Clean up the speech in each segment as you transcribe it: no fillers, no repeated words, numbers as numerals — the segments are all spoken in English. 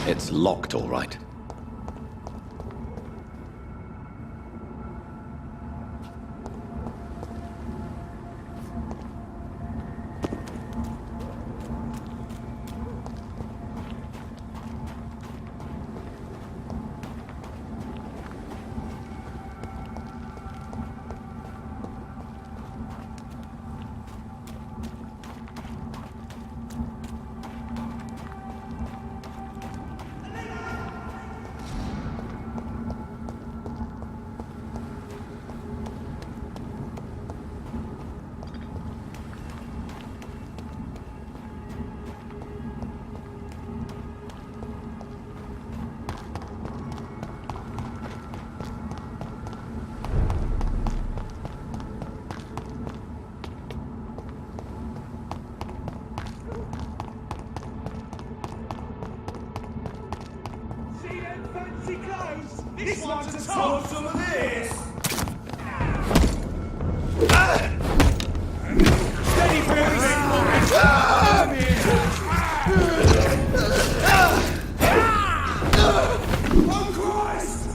It's locked, all right. This one's a total of this! Steady for Oh Christ!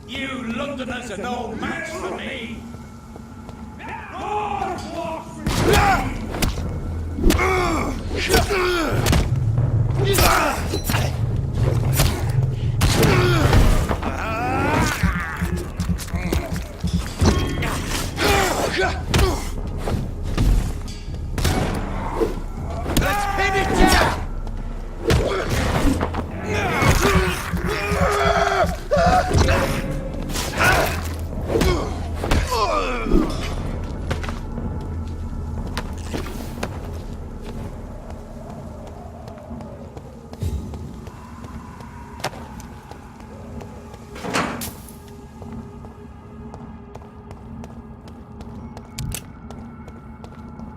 You Londoners are no match for me! Let's pin it down!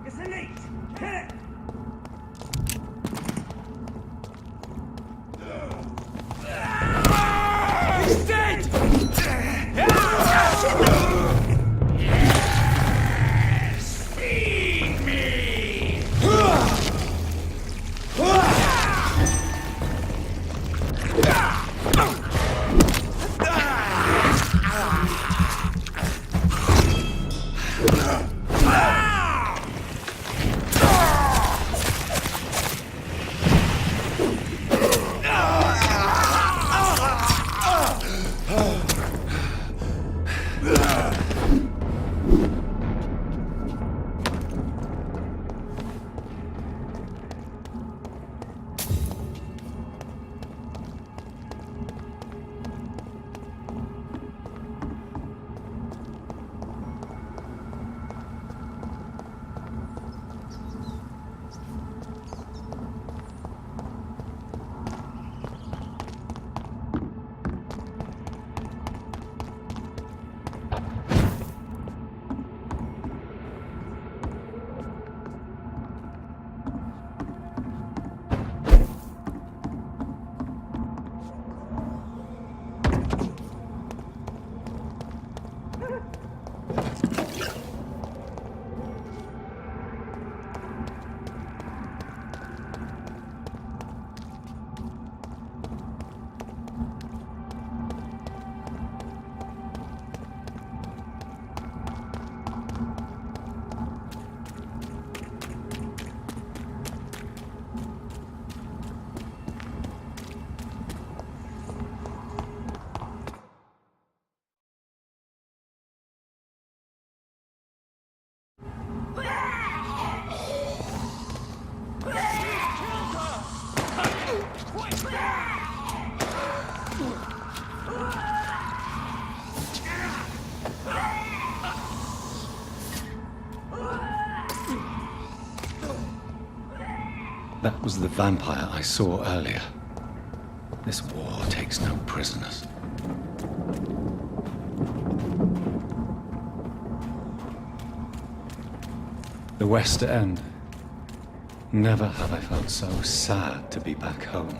It's elite! Hit it! He's dead! Yes! Feed me! That was the vampire I saw earlier. This war takes no prisoners. The West End. Never have I felt so sad to be back home.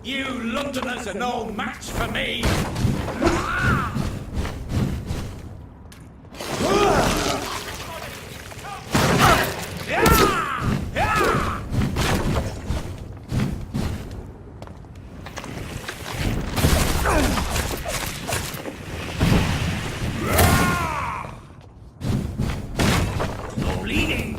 You Londoners are no match for me! You're bleeding!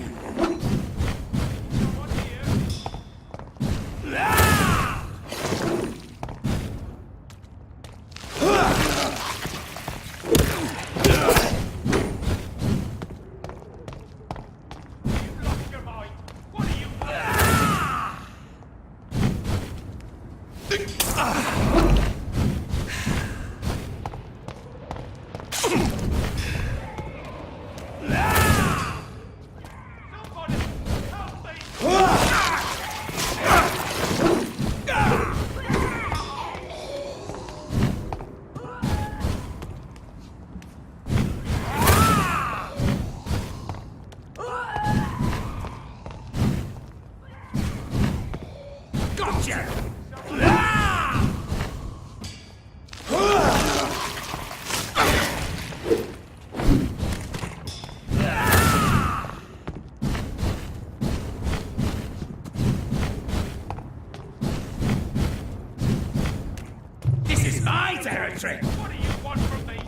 This is my territory! What do you want from me?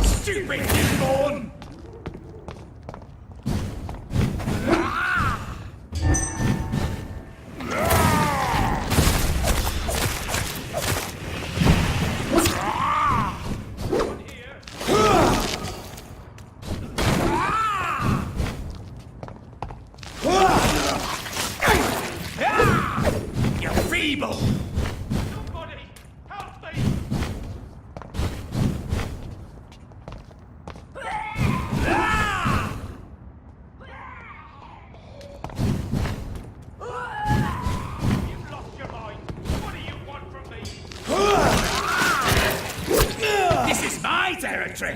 Stupid newborn! You're feeble! Somebody help me! You've lost your mind. What do you want from me? This is my territory!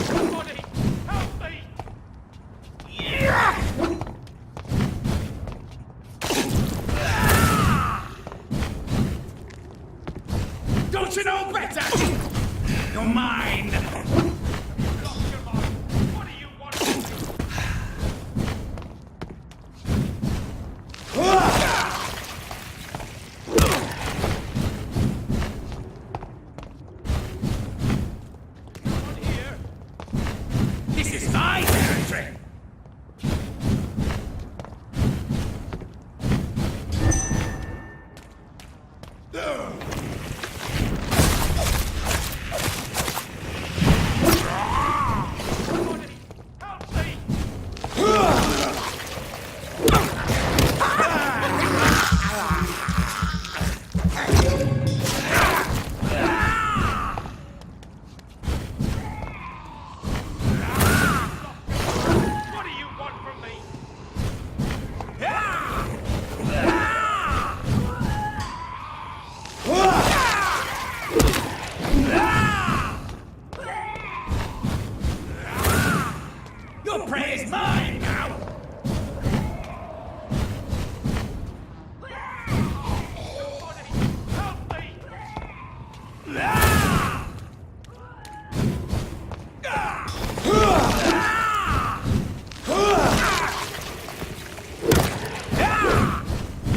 Somebody help me! territory! Your prey is mine now! Help me!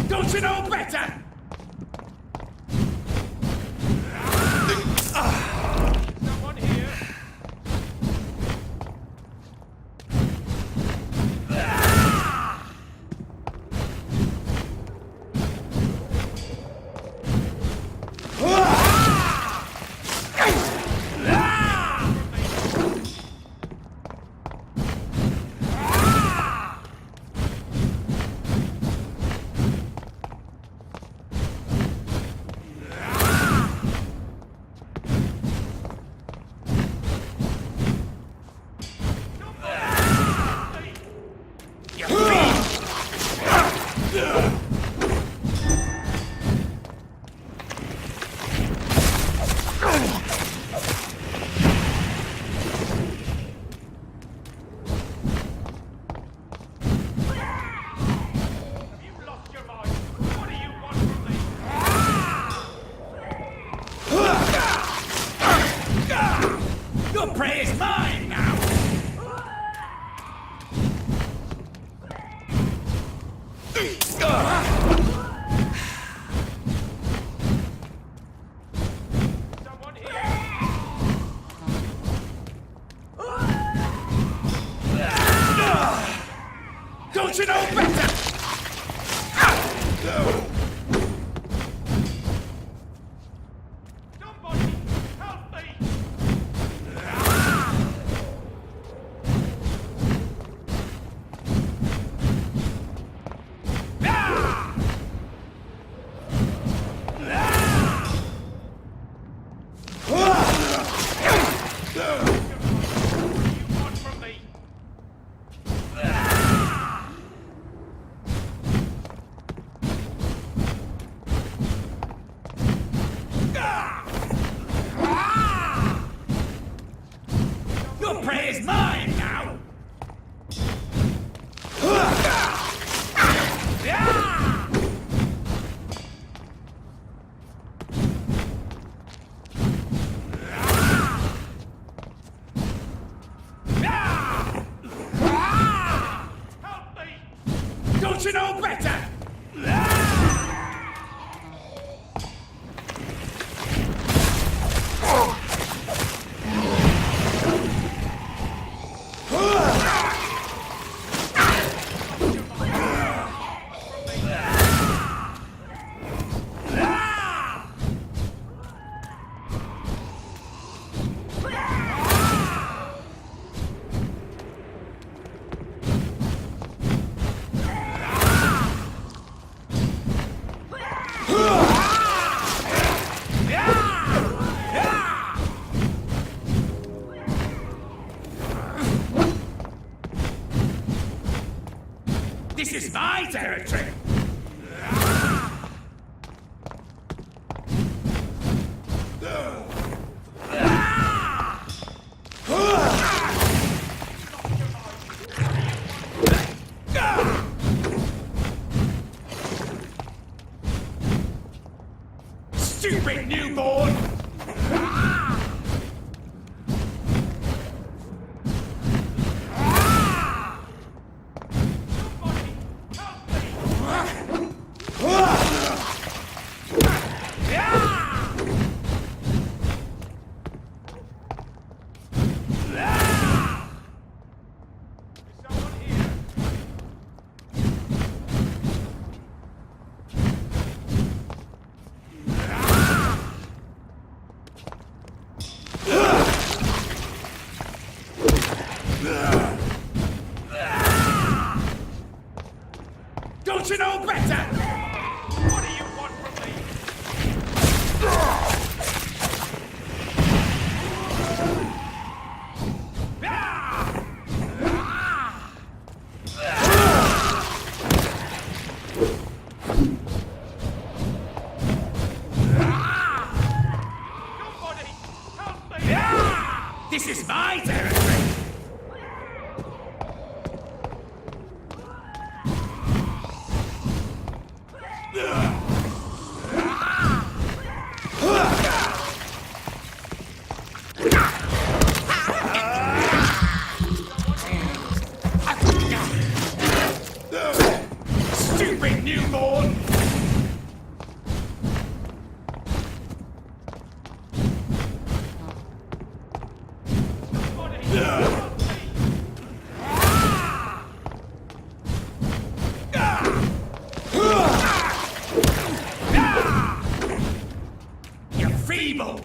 Don't you know better? Someone here? Your prey is mine now! Someone here! Don't you know better? Somebody help me! Your prey is mine now! Help me! Don't you know better? This is my territory! Stupid newborn! Somebody help me! you know better? What do you want from me? Somebody help me! This is my territory! Stupid newborn! You're feeble!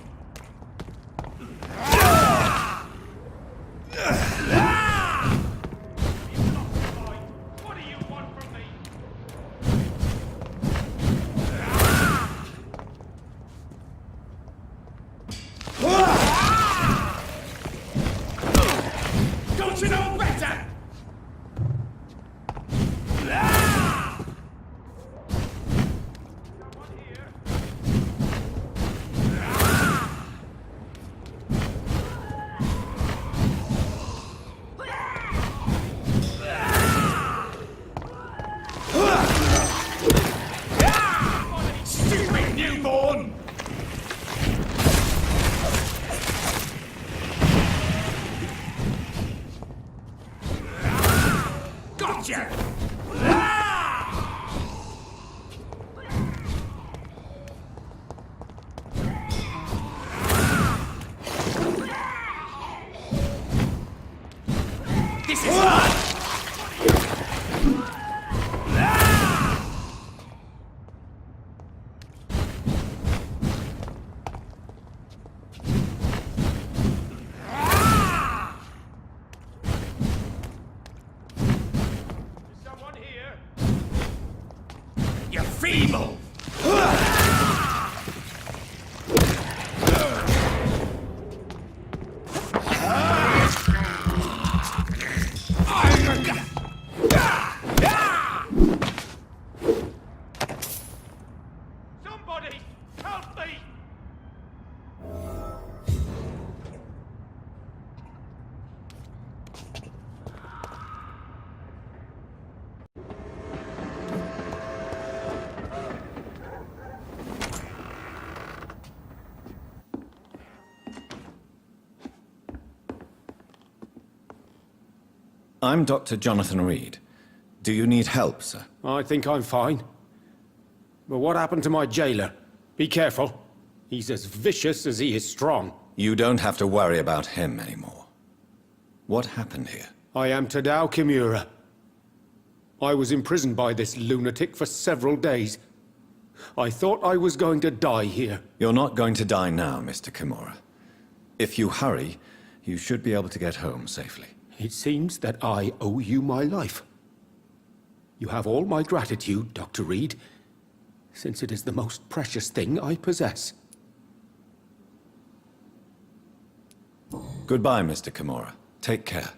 What do you want from me? Don't you know better? Someone here? Stupid newborn! Gotcha! This is mine! Someone here? You're feeble! Somebody help me! I'm Dr. Jonathan Reid. Do you need help, sir? I think I'm fine. But what happened to my jailer? Be careful. He's as vicious as he is strong. You don't have to worry about him anymore. What happened here? I am Tadao Kimura. I was imprisoned by this lunatic for several days. I thought I was going to die here. You're not going to die now, Mr. Kimura. If you hurry, you should be able to get home safely. It seems that I owe you my life. You have all my gratitude, Dr. Reid, since it is the most precious thing I possess. Goodbye, Mr. Kimura. Take care.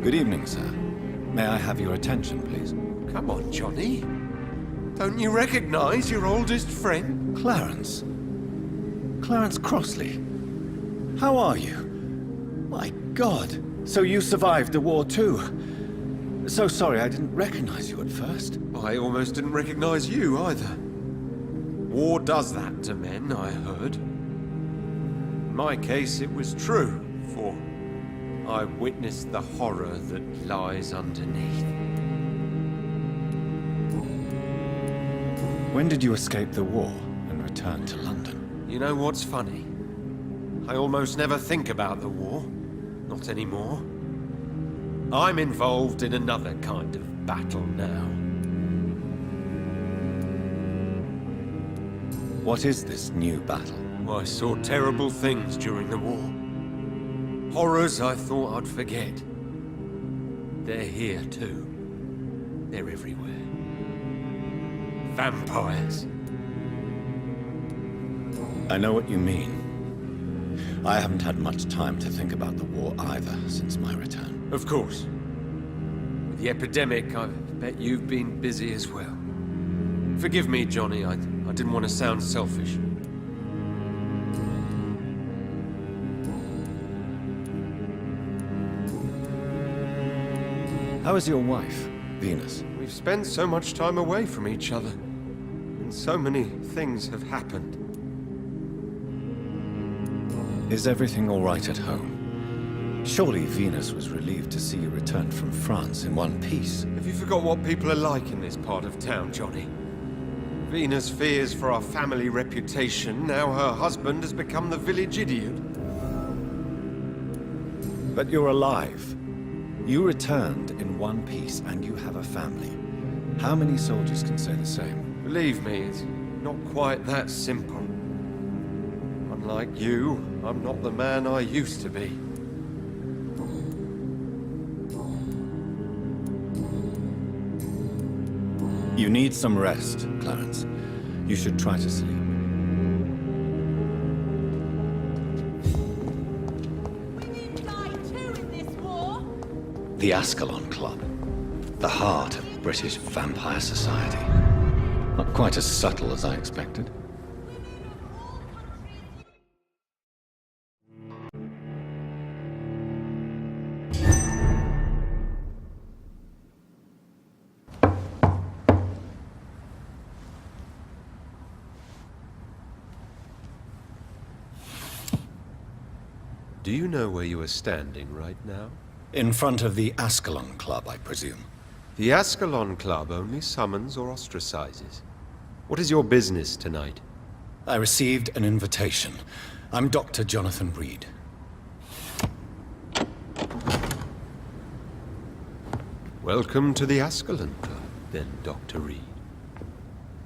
Good evening, sir. May I have your attention, please? Come on, Johnny. Don't you recognize your oldest friend? Clarence. Clarence Crossley. How are you? My God. So you survived the war too. So sorry I didn't recognize you at first. I almost didn't recognize you either. War does that to men, I heard. In my case, it was true, for I witnessed the horror that lies underneath. When did you escape the war and return to London? You know what's funny? I almost never think about the war. Not anymore. I'm involved in another kind of battle now. What is this new battle? I saw terrible things during the war. Horrors I thought I'd forget. They're here too. They're everywhere. Vampires. I know what you mean. I haven't had much time to think about the war either since my return. Of course. With the epidemic, I bet you've been busy as well. Forgive me, Johnny, I didn't want to sound selfish. How is your wife, Venus? We've spent so much time away from each other, and so many things have happened. Is everything all right at home? Surely Venus was relieved to see you return from France in one piece. Have you forgot what people are like in this part of town, Johnny? Venus fears for our family reputation. Now her husband has become the village idiot. But you're alive. You returned in one piece and you have a family. How many soldiers can say the same? Believe me, it's not quite that simple. Unlike you, I'm not the man I used to be. You need some rest, Clarence. You should try to sleep. Women die too in this war. The Ascalon Club. The heart of British vampire society. Not quite as subtle as I expected. Do you know where you are standing right now? In front of the Ascalon Club, I presume. The Ascalon Club only summons or ostracizes. What is your business tonight? I received an invitation. I'm Dr. Jonathan Reid. Welcome to the Ascalon Club, then, Dr. Reid.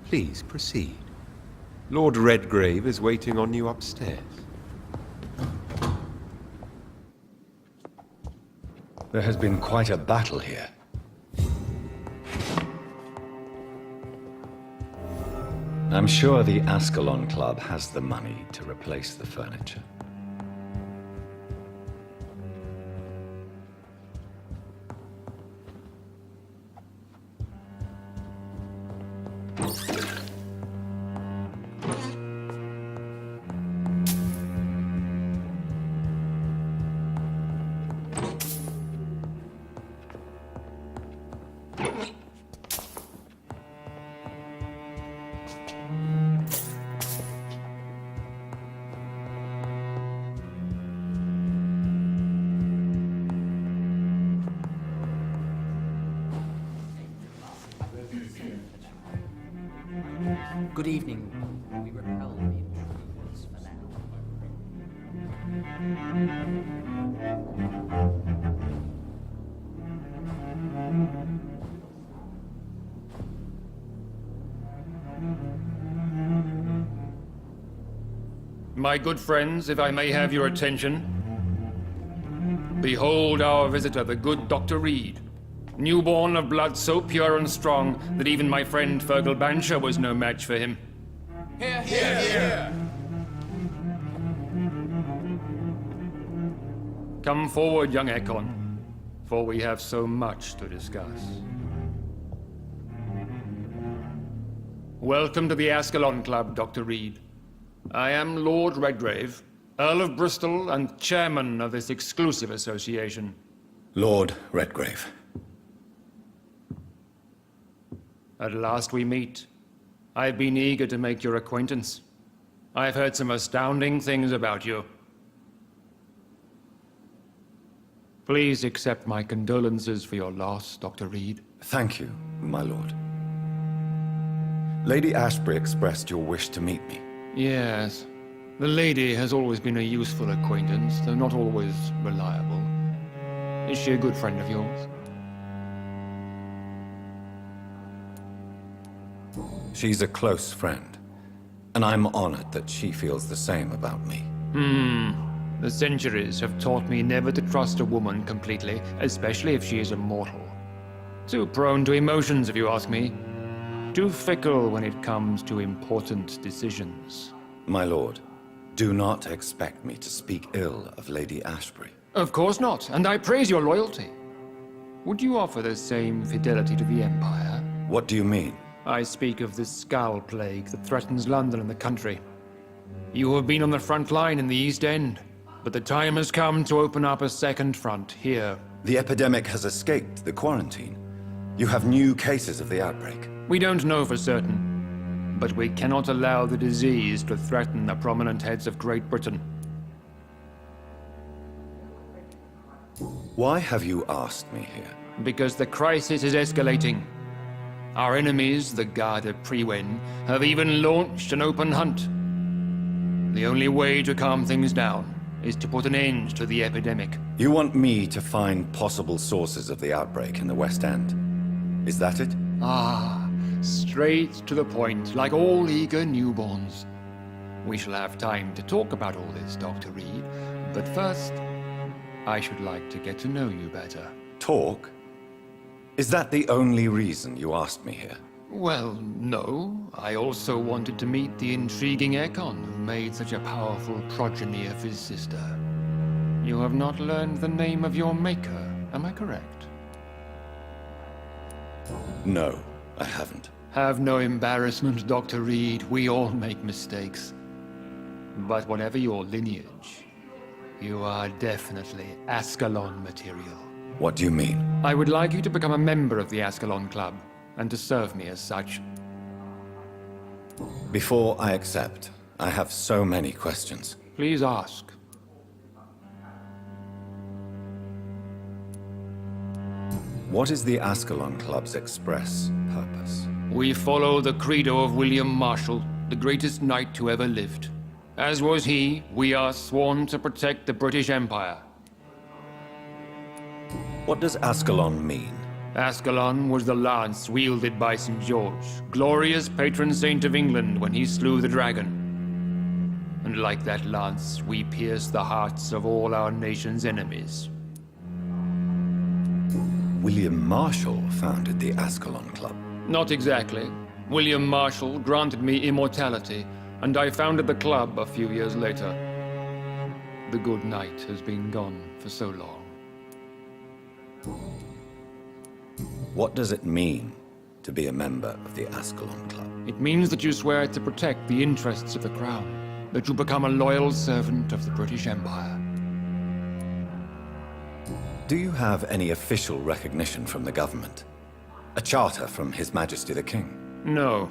Please proceed. Lord Redgrave is waiting on you upstairs. There has been quite a battle here. I'm sure the Ascalon Club has the money to replace the furniture. Good evening. We repel the intruders for now. My good friends, if I may have your attention. Behold our visitor, the good Dr. Reid. Newborn of blood so pure and strong that even my friend Fergal Bancher was no match for him. Here, here, here! Come forward, young Ekon. for we have so much to discuss. Welcome to the Ascalon Club, Dr. Reid. I am Lord Redgrave, Earl of Bristol and chairman of this exclusive association. Lord Redgrave. At last we meet. I've been eager to make your acquaintance. I've heard some astounding things about you. Please accept my condolences for your loss, Dr. Reid. Thank you, my lord. Lady Ashbury expressed your wish to meet me. Yes. The lady has always been a useful acquaintance, though not always reliable. Is she a good friend of yours? She's a close friend, and I'm honored that she feels the same about me. The centuries have taught me never to trust a woman completely, especially if she is immortal. Too prone to emotions, if you ask me. Too fickle when it comes to important decisions. My lord, do not expect me to speak ill of Lady Ashbury. Of course not, and I praise your loyalty. Would you offer the same fidelity to the Empire? What do you mean? I speak of the Skull Plague that threatens London and the country. You have been on the front line in the East End, but the time has come to open up a second front here. The epidemic has escaped the quarantine. You have new cases of the outbreak. We don't know for certain, but we cannot allow the disease to threaten the prominent heads of Great Britain. Why have you asked me here? Because the crisis is escalating. Our enemies, the Garda Priwen, have even launched an open hunt. The only way to calm things down is to put an end to the epidemic. You want me to find possible sources of the outbreak in the West End. Is that it? Ah, straight to the point, like all eager newborns. We shall have time to talk about all this, Dr. Reid, but first, I should like to get to know you better. Talk? Is that the only reason you asked me here? Well, no. I also wanted to meet the intriguing Ekon who made such a powerful progeny of his sister. You have not learned the name of your maker, am I correct? No, I haven't. Have no embarrassment, Dr. Reid. We all make mistakes. But whatever your lineage, you are definitely Ascalon material. What do you mean? I would like you to become a member of the Ascalon Club, and to serve me as such. Before I accept, I have so many questions. Please ask. What is the Ascalon Club's express purpose? We follow the credo of William Marshall, the greatest knight who ever lived. As was he, we are sworn to protect the British Empire. What does Ascalon mean? Ascalon was the lance wielded by St. George, glorious patron saint of England when he slew the dragon. And like that lance, we pierce the hearts of all our nation's enemies. William Marshall founded the Ascalon Club. Not exactly. William Marshall granted me immortality, and I founded the club a few years later. The good knight has been gone for so long. What does it mean to be a member of the Ascalon Club? It means that you swear to protect the interests of the crown, that you become a loyal servant of the British Empire. Do you have any official recognition from the government? A charter from His Majesty the King? No.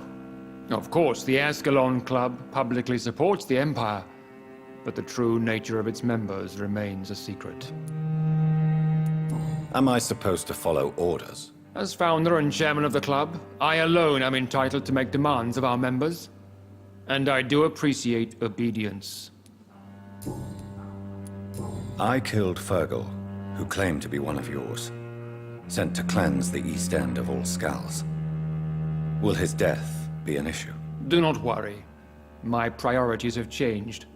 Of course, the Ascalon Club publicly supports the Empire, but the true nature of its members remains a secret. Am I supposed to follow orders? As founder and chairman of the club, I alone am entitled to make demands of our members. And I do appreciate obedience. I killed Fergal, who claimed to be one of yours, sent to cleanse the East End of all skulls. Will his death be an issue? Do not worry. My priorities have changed.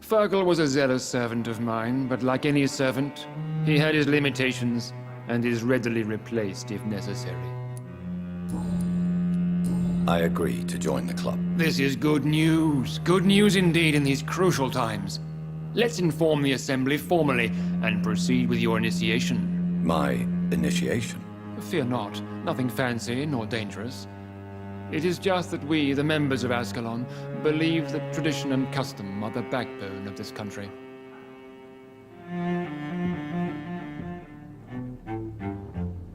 Fergal was a zealous servant of mine, but like any servant, he had his limitations and is readily replaced if necessary. I agree to join the club. This is good news. Good news indeed in these crucial times. Let's inform the Assembly formally and proceed with your initiation. My initiation? Fear not. Nothing fancy nor dangerous. It is just that we, the members of Ascalon, believe that tradition and custom are the backbone of this country.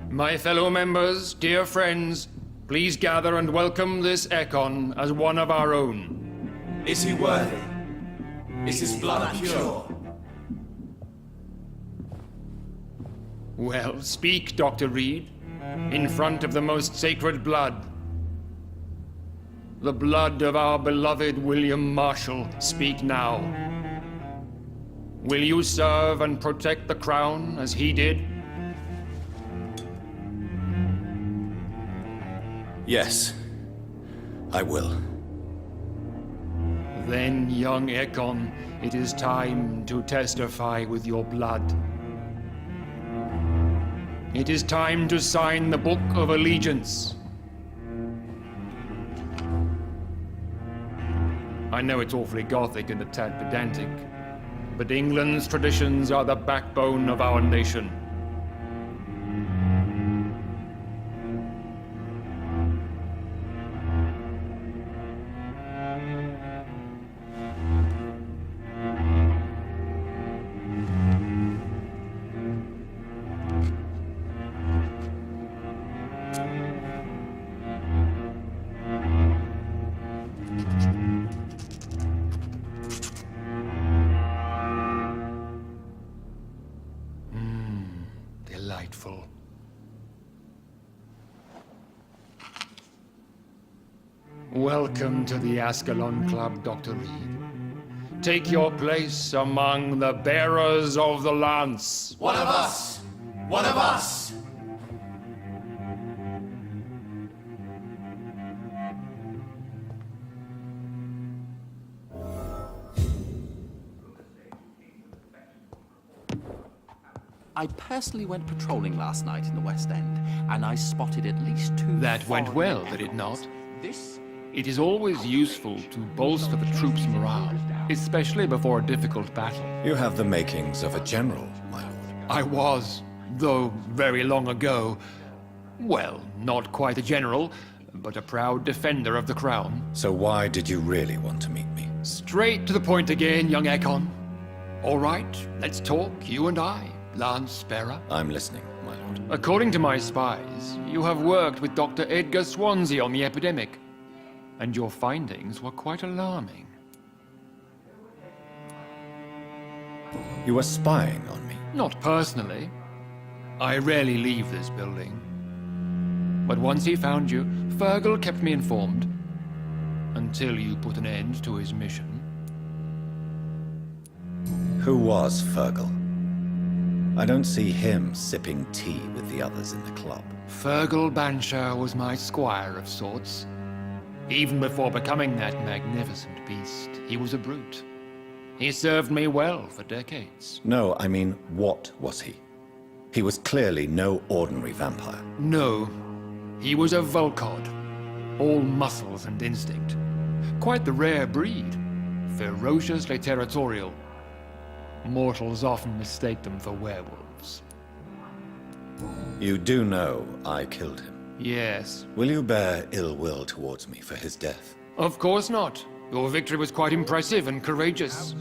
My fellow members, dear friends, please gather and welcome this Ekon as one of our own. Is he worthy? Is his blood pure? Well, speak, Dr. Reid, in front of the most sacred blood. The blood of our beloved William Marshall, speak now. Will you serve and protect the crown as he did? Yes, I will. Then, young Ekon, it is time to testify with your blood. It is time to sign the Book of Allegiance. I know it's awfully gothic and a tad pedantic, but England's traditions are the backbone of our nation. Delightful. Welcome to the Ascalon Club, Dr. Reid. Take your place among the bearers of the lance. One of us! One of us! I personally went patrolling last night in the West End, and I spotted at least 2 That went foreign well, did it Ekons. not? This It is always useful to bolster the troops' morale, especially before a difficult battle. You have the makings of a general, my lord. I was, though very long ago, well, not quite a general, but a proud defender of the crown. So why did you really want to meet me? Straight to the point again, young Ekon. All right, let's talk, you and I, Lance Bearer. I'm listening, my lord. According to my spies, you have worked with Dr. Edgar Swansea on the epidemic, and your findings were quite alarming. You were spying on me. Not personally. I rarely leave this building. But once he found you, Fergal kept me informed. Until you put an end to his mission. Who was Fergal? I don't see him sipping tea with the others in the club. Fergal Banshire was my squire of sorts. Even before becoming that magnificent beast, he was a brute. He served me well for decades. No, I mean, what was he? He was clearly no ordinary vampire. No, he was a Volcod. All muscles and instinct. Quite the rare breed. Ferociously territorial. Mortals often mistake them for werewolves. You do know I killed him. Yes. Will you bear ill will towards me for his death? Of course not. Your victory was quite impressive and courageous.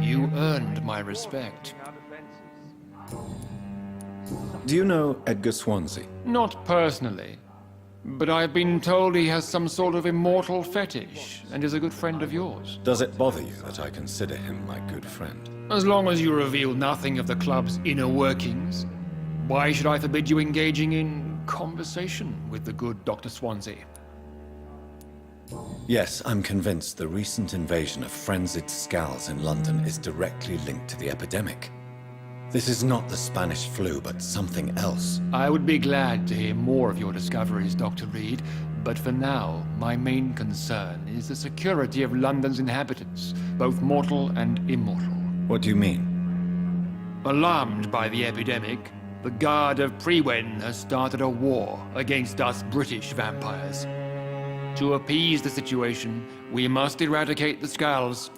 You earned my respect. Do you know Edgar Swansea? Not personally, but I've been told he has some sort of immortal fetish and is a good friend of yours. Does it bother you that I consider him my good friend? As long as you reveal nothing of the club's inner workings, why should I forbid you engaging in conversation with the good Dr. Swansea? Yes, I'm convinced the recent invasion of frenzied skulls in London is directly linked to the epidemic. This is not the Spanish flu, but something else. I would be glad to hear more of your discoveries, Dr. Reid, but for now, my main concern is the security of London's inhabitants, both mortal and immortal. What do you mean? Alarmed by the epidemic, the Guard of Prewen has started a war against us British vampires. To appease the situation, we must eradicate the skulls.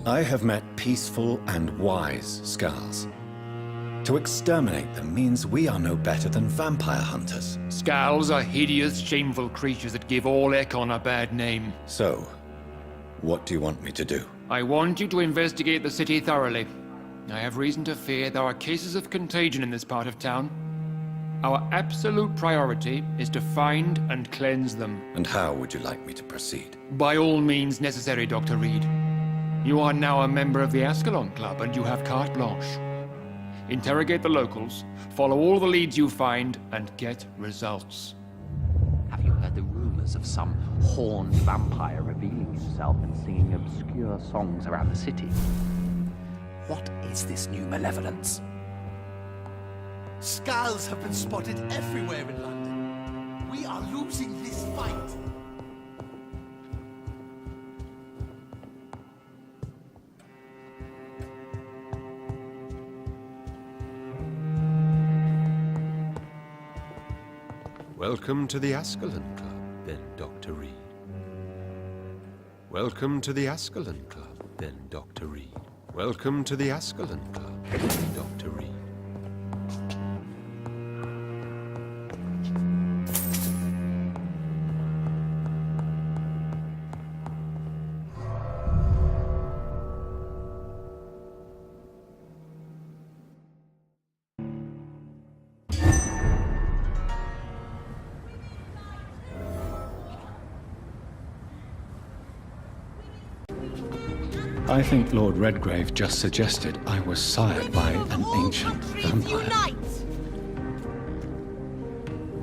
I have met peaceful and wise Skulls. To exterminate them means we are no better than vampire hunters. Skulls are hideous, shameful creatures that give all Ekon a bad name. So, what do you want me to do? I want you to investigate the city thoroughly. I have reason to fear there are cases of contagion in this part of town. Our absolute priority is to find and cleanse them. And how would you like me to proceed? By all means necessary, Dr. Reid. You are now a member of the Ascalon Club and you have carte blanche. Interrogate the locals, follow all the leads you find, and get results. Have you heard the rumors of some horned vampire revealing himself and singing obscure songs around the city? What is this new malevolence? Skulls have been spotted everywhere in London. We are losing this fight. Welcome to the Ascalon Club, then, Dr. Reid. Welcome to the Ascalon Club, then, Dr. Reid. Welcome to the Ascalon Club, then, Dr. Reid. I think Lord Redgrave just suggested I was sired by an ancient vampire. Unite!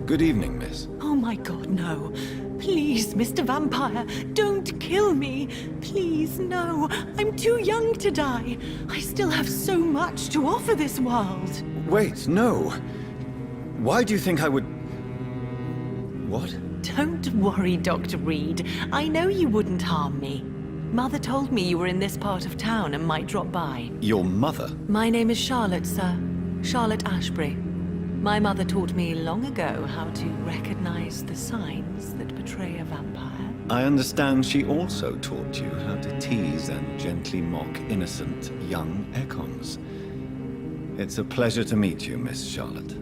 Good evening, miss. Oh my god, no. Please, Mr. Vampire, don't kill me. Please, no. I'm too young to die. I still have so much to offer this world. Wait, no. Why do you think I would... What? Don't worry, Dr. Reid. I know you wouldn't harm me. Mother told me you were in this part of town and might drop by. Your mother? My name is Charlotte, sir. Charlotte Ashbury. My mother taught me long ago how to recognize the signs that betray a vampire. I understand she also taught you how to tease and gently mock innocent young Ekons. It's a pleasure to meet you, Miss Charlotte.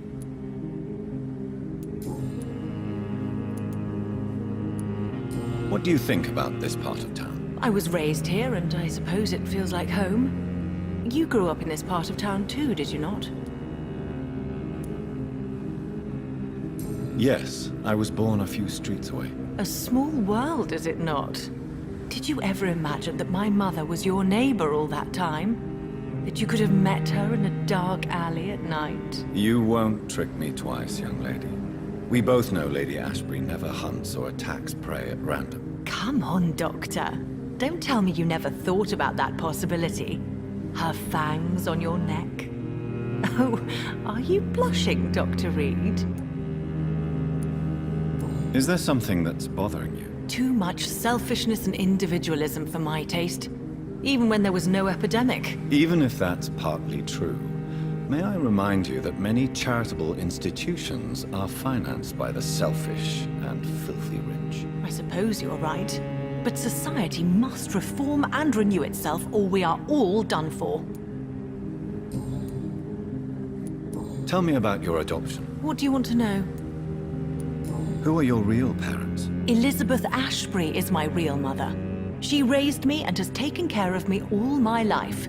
What do you think about this part of town? I was raised here, and I suppose it feels like home. You grew up in this part of town too, did you not? Yes, I was born a few streets away. A small world, is it not? Did you ever imagine that my mother was your neighbor all that time? That you could have met her in a dark alley at night? You won't trick me twice, young lady. We both know Lady Ashbury never hunts or attacks prey at random. Come on, Doctor. Don't tell me you never thought about that possibility. Her fangs on your neck. Oh, are you blushing, Dr. Reid? Is there something that's bothering you? Too much selfishness and individualism for my taste. Even when there was no epidemic. Even if that's partly true, may I remind you that many charitable institutions are financed by the selfish and filthy rich. I suppose you're right. But society must reform and renew itself, or we are all done for. Tell me about your adoption. What do you want to know? Who are your real parents? Elizabeth Ashbury is my real mother. She raised me and has taken care of me all my life.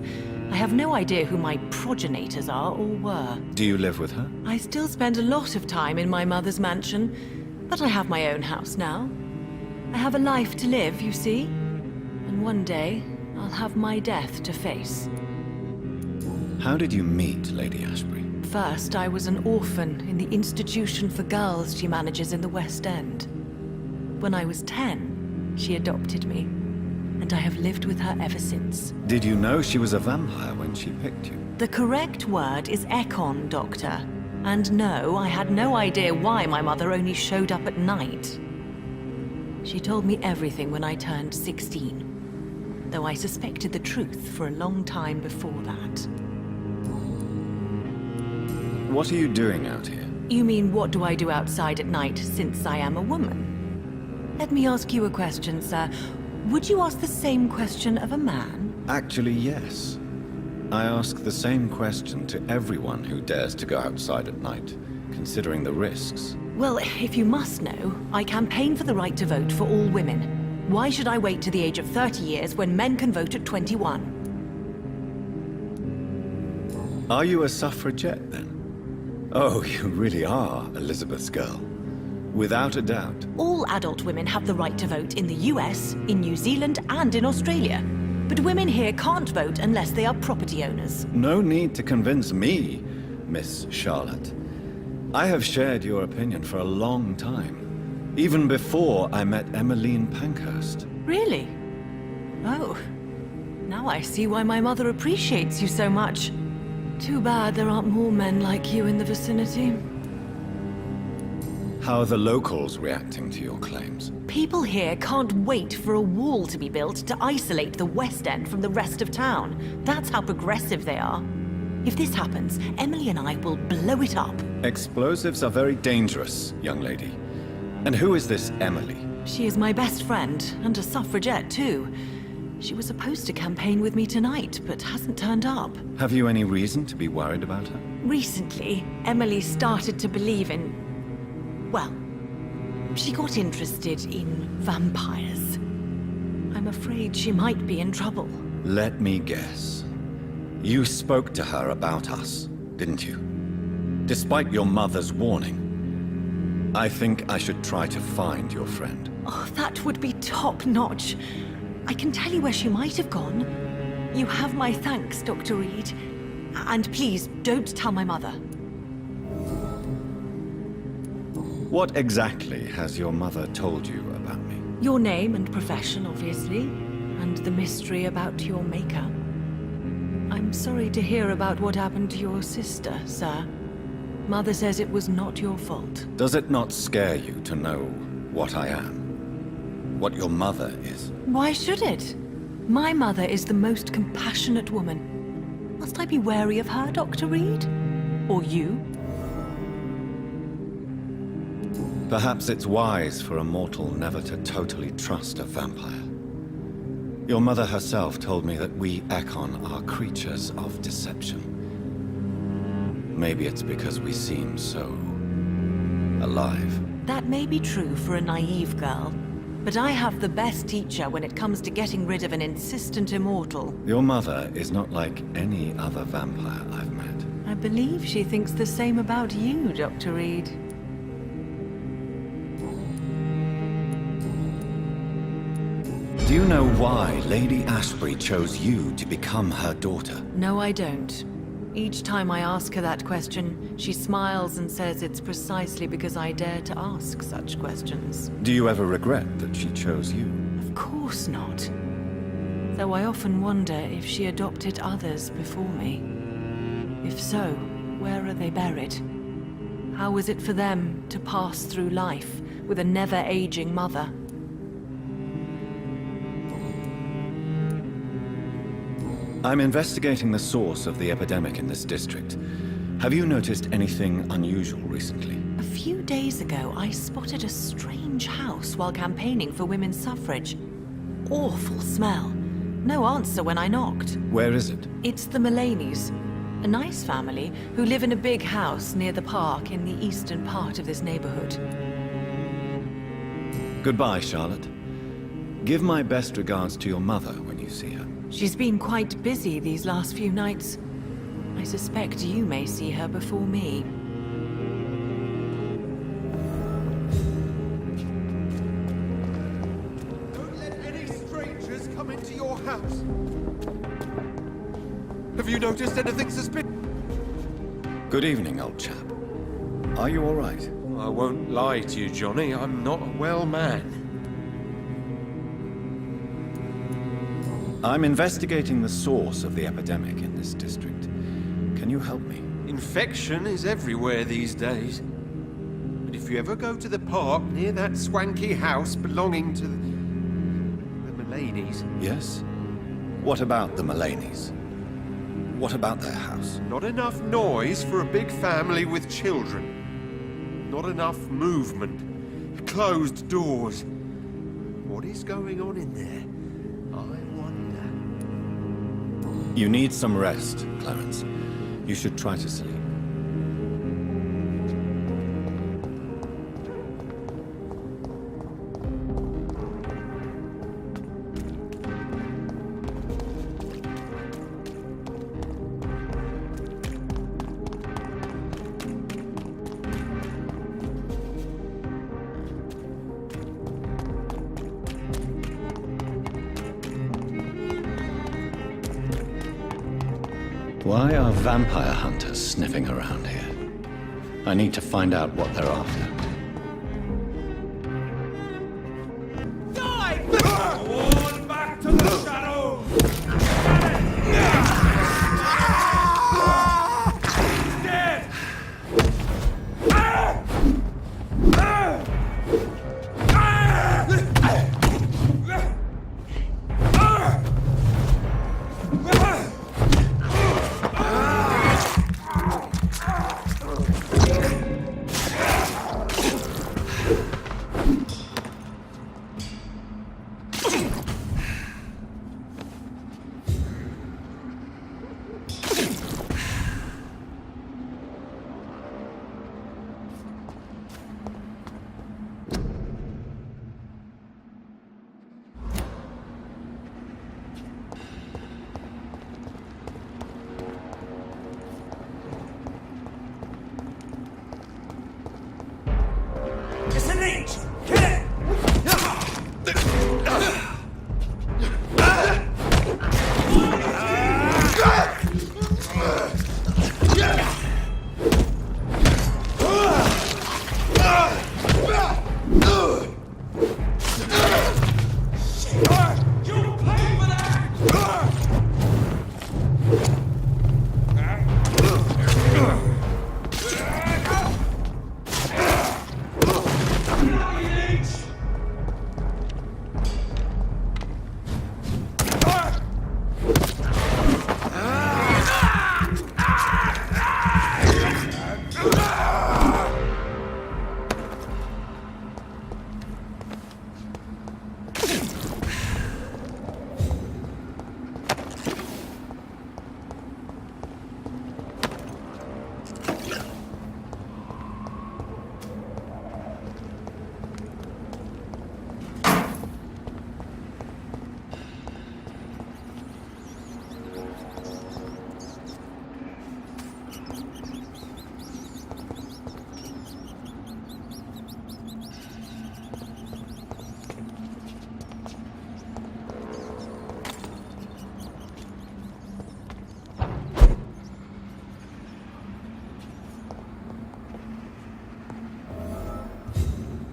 I have no idea who my progenitors are or were. Do you live with her? I still spend a lot of time in my mother's mansion, but I have my own house now. I have a life to live, you see. And one day, I'll have my death to face. How did you meet Lady Ashbury? First, I was an orphan in the institution for girls she manages in the West End. When I was 10, she adopted me, and I have lived with her ever since. Did you know she was a vampire when she picked you? The correct word is Ekon, Doctor. And no, I had no idea why my mother only showed up at night. She told me everything when I turned 16, though I suspected the truth for a long time before that. What are you doing out here? You mean, what do I do outside at night since I am a woman? Let me ask you a question, sir. Would you ask the same question of a man? Actually, yes. I ask the same question to everyone who dares to go outside at night, considering the risks. Well, if you must know, I campaign for the right to vote for all women. Why should I wait to the age of 30 years when men can vote at 21? Are you a suffragette, then? Oh, you really are Elizabeth's girl. Without a doubt. All adult women have the right to vote in the US, in New Zealand, and in Australia. But women here can't vote unless they are property owners. No need to convince me, Miss Charlotte. I have shared your opinion for a long time. Even before I met Emmeline Pankhurst. Really? Oh. Now I see why my mother appreciates you so much. Too bad there aren't more men like you in the vicinity. How are the locals reacting to your claims? People here can't wait for a wall to be built to isolate the West End from the rest of town. That's how progressive they are. If this happens, Emily and I will blow it up. Explosives are very dangerous, young lady. And who is this Emily? She is my best friend, and a suffragette too. She was supposed to campaign with me tonight, but hasn't turned up. Have you any reason to be worried about her? Recently, Emily started to believe in... well, she got interested in vampires. I'm afraid she might be in trouble. Let me guess. You spoke to her about us, didn't you? Despite your mother's warning. I think I should try to find your friend. Oh, that would be top-notch. I can tell you where she might have gone. You have my thanks, Dr. Reid. And please, don't tell my mother. What exactly has your mother told you about me? Your name and profession, obviously, and the mystery about your maker. I'm sorry to hear about what happened to your sister, sir. Mother says it was not your fault. Does it not scare you to know what I am? What your mother is? Why should it? My mother is the most compassionate woman. Must I be wary of her, Dr. Reid? Or you? Perhaps it's wise for a mortal never to totally trust a vampire. Your mother herself told me that we Ekon are creatures of deception. Maybe it's because we seem so... alive. That may be true for a naive girl, but I have the best teacher when it comes to getting rid of an insistent immortal. Your mother is not like any other vampire I've met. I believe she thinks the same about you, Dr. Reid. Do you know why Lady Ashbury chose you to become her daughter? No, I don't. Each time I ask her that question, she smiles and says it's precisely because I dare to ask such questions. Do you ever regret that she chose you? Of course not. Though I often wonder if she adopted others before me. If so, where are they buried? How was it for them to pass through life with a never-aging mother? I'm investigating the source of the epidemic in this district. Have you noticed anything unusual recently? A few days ago, I spotted a strange house while campaigning for women's suffrage. Awful smell. No answer when I knocked. Where is it? It's the Mullaneys, a nice family who live in a big house near the park in the eastern part of this neighborhood. Goodbye, Charlotte. Give my best regards to your mother when you see her. She's been quite busy these last few nights. I suspect you may see her before me. Don't let any strangers come into your house. Have you noticed anything suspicious? Good evening, old chap. Are you all right? I won't lie to you, Johnny. I'm not a well man. I'm investigating the source of the epidemic in this district. Can you help me? Infection is everywhere these days. But if you ever go to the park near that swanky house belonging to the Mullaneys... Yes? What about the Mullaneys? What about their house? Not enough noise for a big family with children. Not enough movement. Closed doors. What is going on in there? I wonder. You need some rest, Clarence. You should try to sleep. Why are vampire hunters sniffing around here? I need to find out what they're after. On back to the shadows! He's dead! It's an inch! Kill it! You pay for that!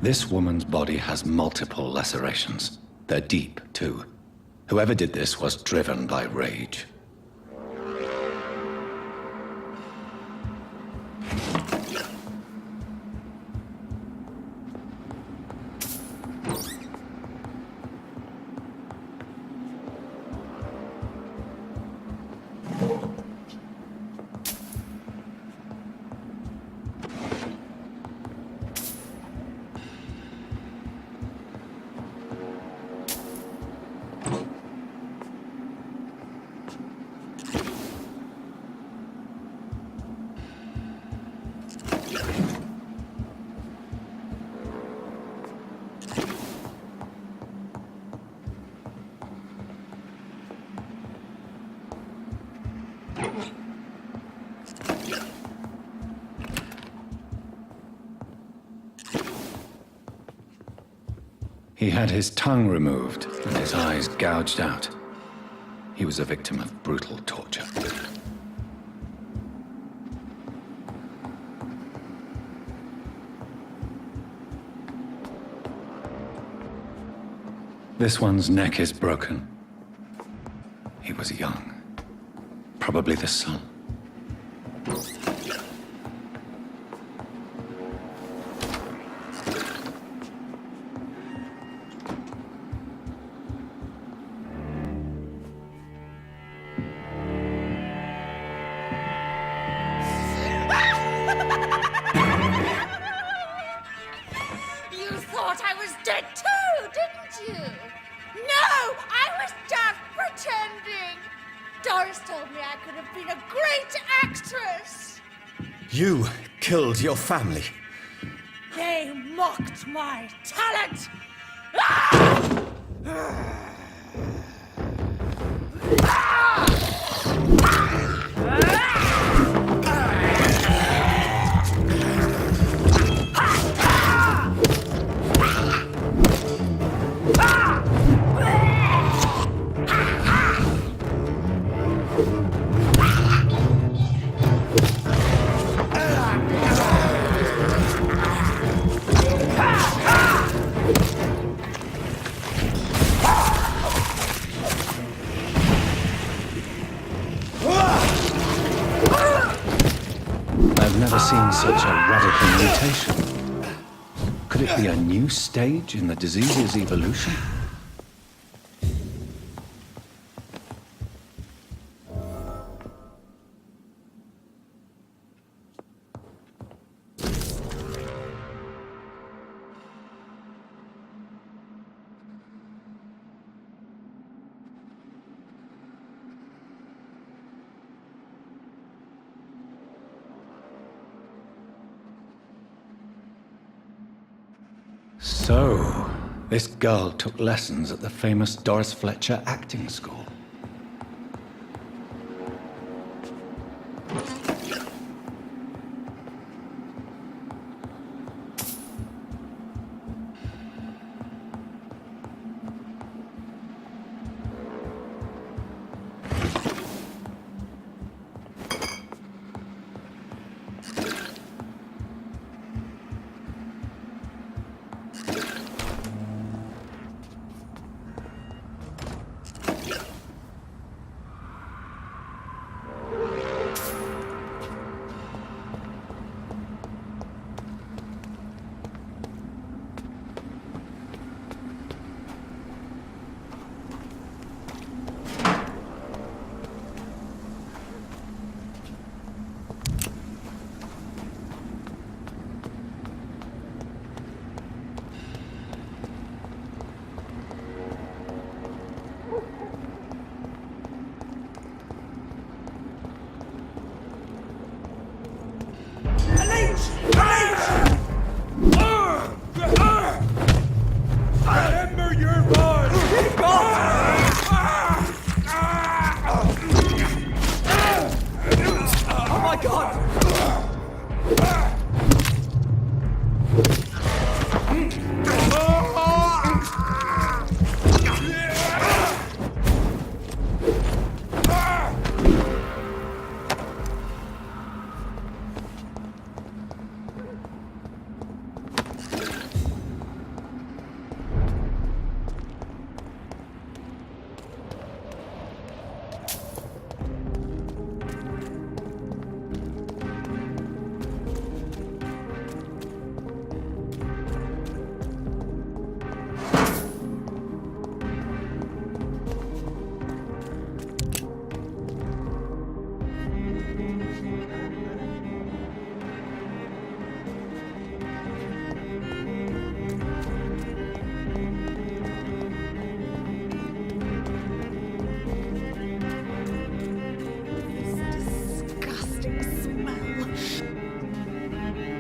This woman's body has multiple lacerations. They're deep, too. Whoever did this was driven by rage. He had his tongue removed and his eyes gouged out. He was a victim of brutal torture. This one's neck is broken. He was young. Probably the son. You thought I was dead too, didn't you? No, I was just pretending. Doris told been a great actress. You killed your family. They mocked my talent. I've never seen such a radical mutation. Could it be a new stage in the disease's evolution? So, this girl took lessons at the famous Doris Fletcher acting school.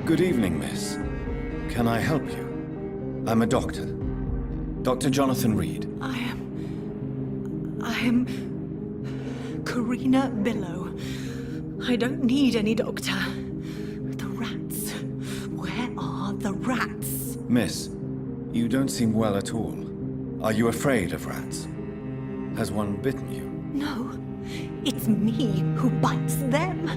Good evening, miss. Can I help you? I'm a doctor. Dr. Jonathan Reid. I am Karina Billow. I don't need any doctor. The rats. Where are the rats? Miss, you don't seem well at all. Are you afraid of rats? Has one bitten you? No, it's me who bites them.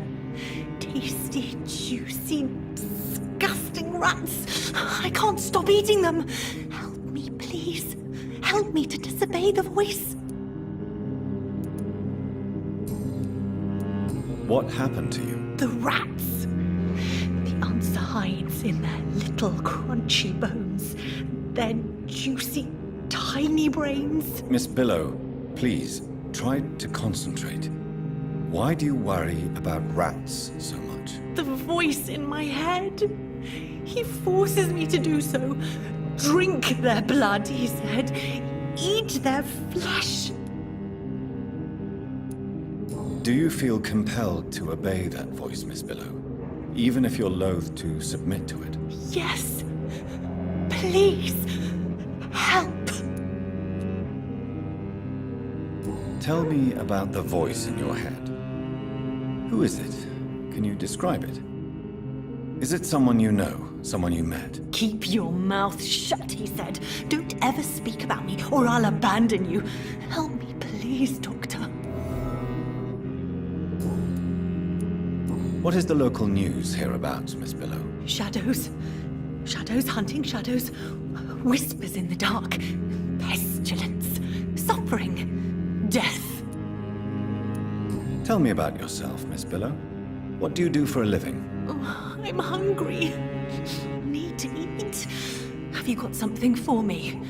Tasty, juicy, disgusting rats. I can't stop eating them. Help me, please. Help me to disobey the voice. What happened to you? The rats. The answer hides in their little crunchy bones. Their juicy, tiny brains. Miss Billow, please, try to concentrate. Why do you worry about rats so much? The voice in my head. He forces me to do so. Drink their blood, he said. Eat their flesh. Do you feel compelled to obey that voice, Miss Billow? Even if you're loath to submit to it? Yes. Please. Help. Tell me about the voice in your head. Who is it? Can you describe it? Is it someone you know? Someone you met? Keep your mouth shut, he said. Don't ever speak about me, or I'll abandon you. Help me, please, Doctor. What is the local news hereabouts, Miss Billow? Shadows. Shadows hunting shadows. Whispers in the dark. Pestilence. Suffering. Death. Tell me about yourself, Miss Billow. What do you do for a living? Oh, I'm hungry. Need to eat. Have you got something for me?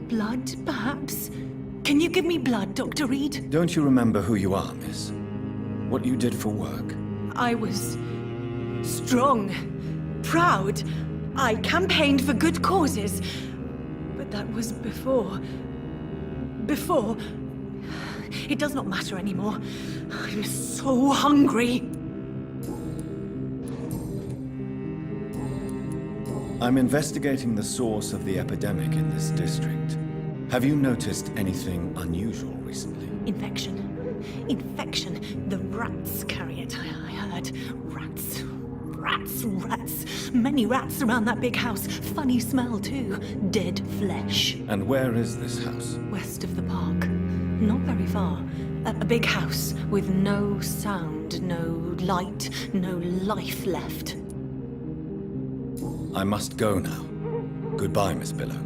Blood, perhaps? Can you give me blood, Dr. Reid? Don't you remember who you are, miss? What you did for work? I was strong, proud. I campaigned for good causes. But that was before. Before. It does not matter anymore. I'm so hungry. I'm investigating the source of the epidemic in this district. Have you noticed anything unusual recently? Infection. Infection. The rats carry it, I heard. Rats. Rats, rats. Many rats around that big house. Funny smell, too. Dead flesh. And where is this house? West of the park. Not very far. A big house with no sound, no light, no life left. I must go now. Goodbye, Miss Billow.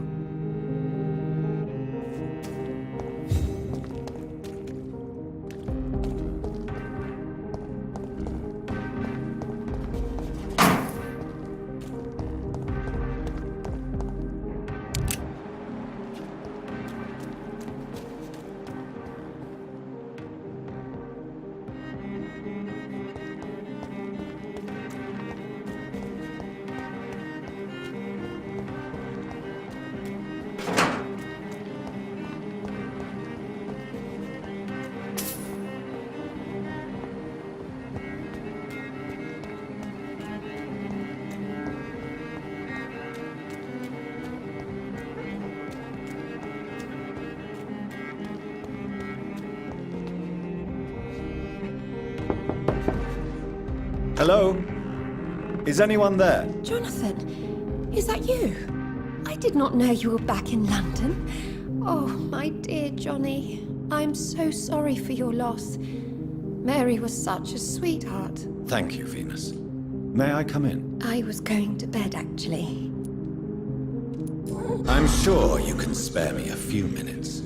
Hello? Is anyone there? Jonathan, is that you? I did not know you were back in London. Oh, my dear Johnny. I'm so sorry for your loss. Mary was such a sweetheart. Thank you, Venus. May I come in? I was going to bed, actually. I'm sure you can spare me a few minutes.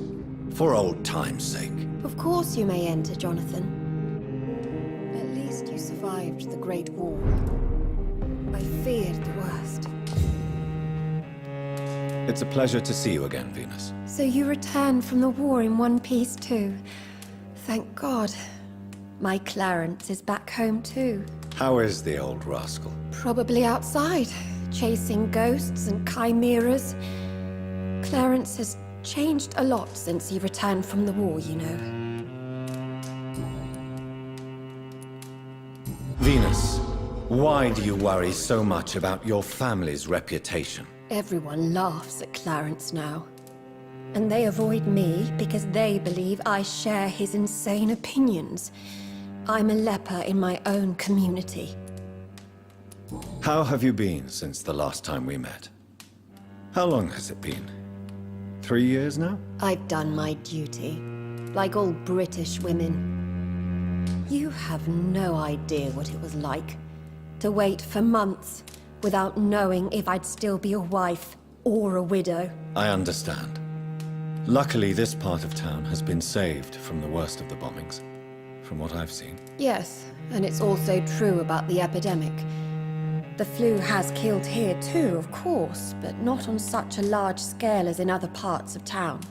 For old time's sake. Of course you may enter, Jonathan. At least you survived the Great War. I feared the worst. It's a pleasure to see you again, Venus. So you returned from the war in one piece too. Thank God. My Clarence is back home too. How is the old rascal? Probably outside, chasing ghosts and chimeras. Clarence has changed a lot since he returned from the war, you know. Venus, why do you worry so much about your family's reputation? Everyone laughs at Clarence now. And they avoid me because they believe I share his insane opinions. I'm a leper in my own community. How have you been since the last time we met? How long has it been? 3 years now? I've done my duty, like all British women. You have no idea what it was like to wait for months without knowing if I'd still be a wife or a widow. I understand. Luckily, this part of town has been saved from the worst of the bombings, from what I've seen. Yes, and it's also true about the epidemic. The flu has killed here too, of course, but not on such a large scale as in other parts of town.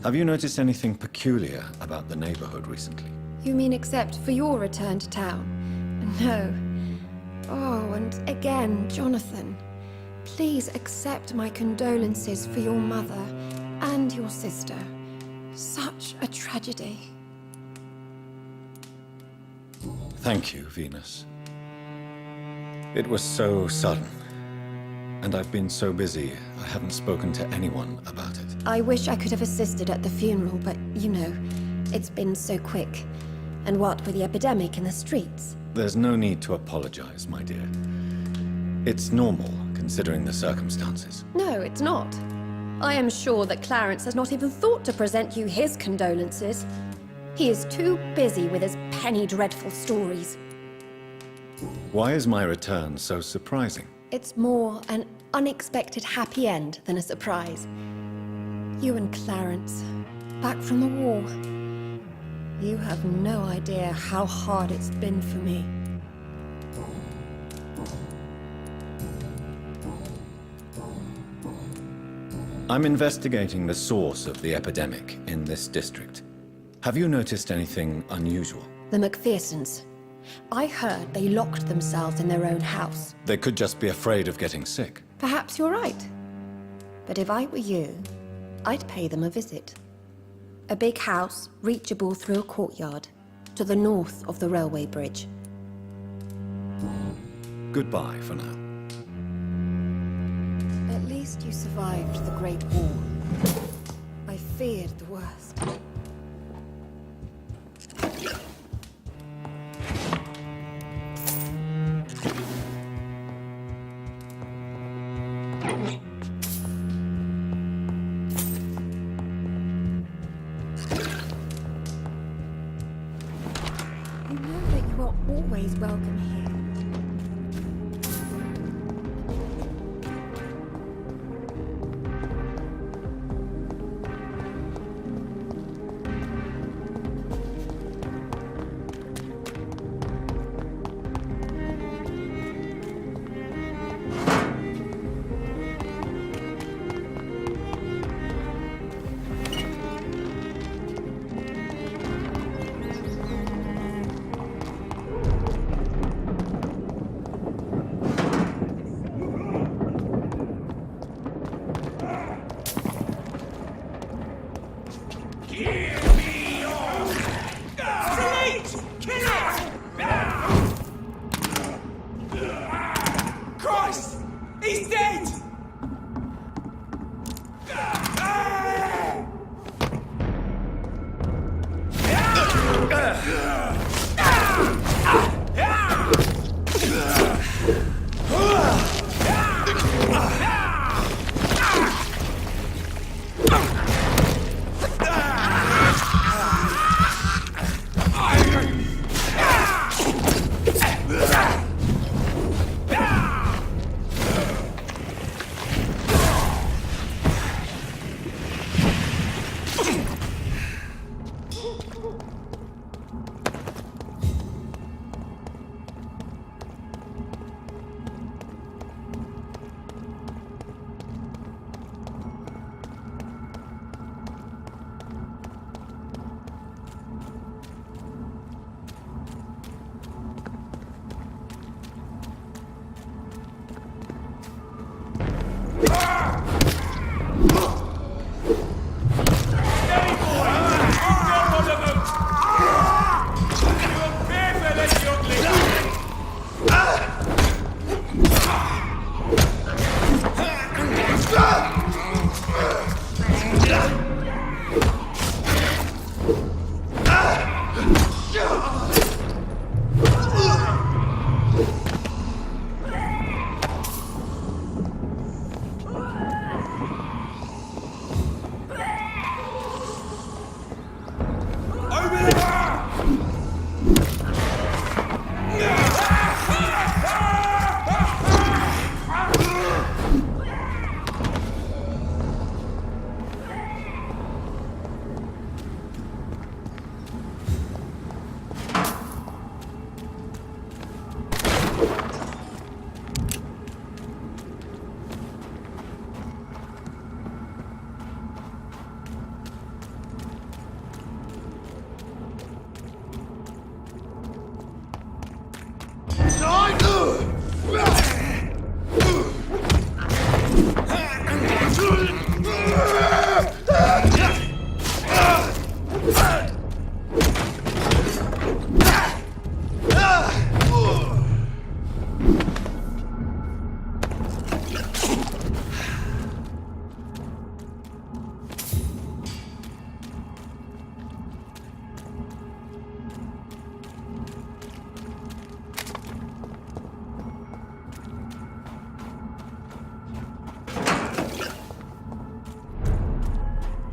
Have you noticed anything peculiar about the neighborhood recently? You mean except for your return to town? No. Oh, and again, Jonathan, please accept my condolences for your mother and your sister. Such a tragedy. Thank you, Venus. It was so sudden. And I've been so busy, I haven't spoken to anyone about it. I wish I could have assisted at the funeral, but you know, it's been so quick. And what with the epidemic in the streets? There's no need to apologize, my dear. It's normal, considering the circumstances. No, it's not. I am sure that Clarence has not even thought to present you his condolences. He is too busy with his penny dreadful stories. Why is my return so surprising? It's more an unexpected happy end than a surprise. You and Clarence, back from the war. You have no idea how hard it's been for me. I'm investigating the source of the epidemic in this district. Have you noticed anything unusual? The McPhersons. I heard they locked themselves in their own house. They could just be afraid of getting sick. Perhaps you're right. But if I were you, I'd pay them a visit. A big house, reachable through a courtyard, to the north of the railway bridge. Goodbye for now. At least you survived the Great War. I feared the worst. You know that you are always welcome here. Christ! He's dead!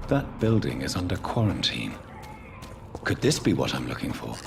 That building is under quarantine. Could this be what I'm looking for?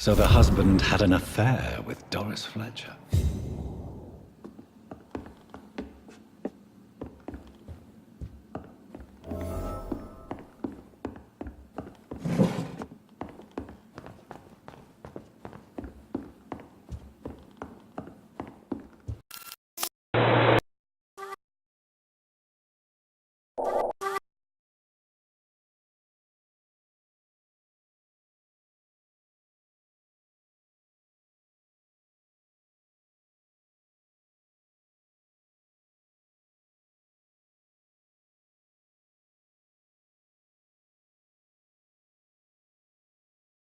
So the husband had an affair with Doris Fletcher.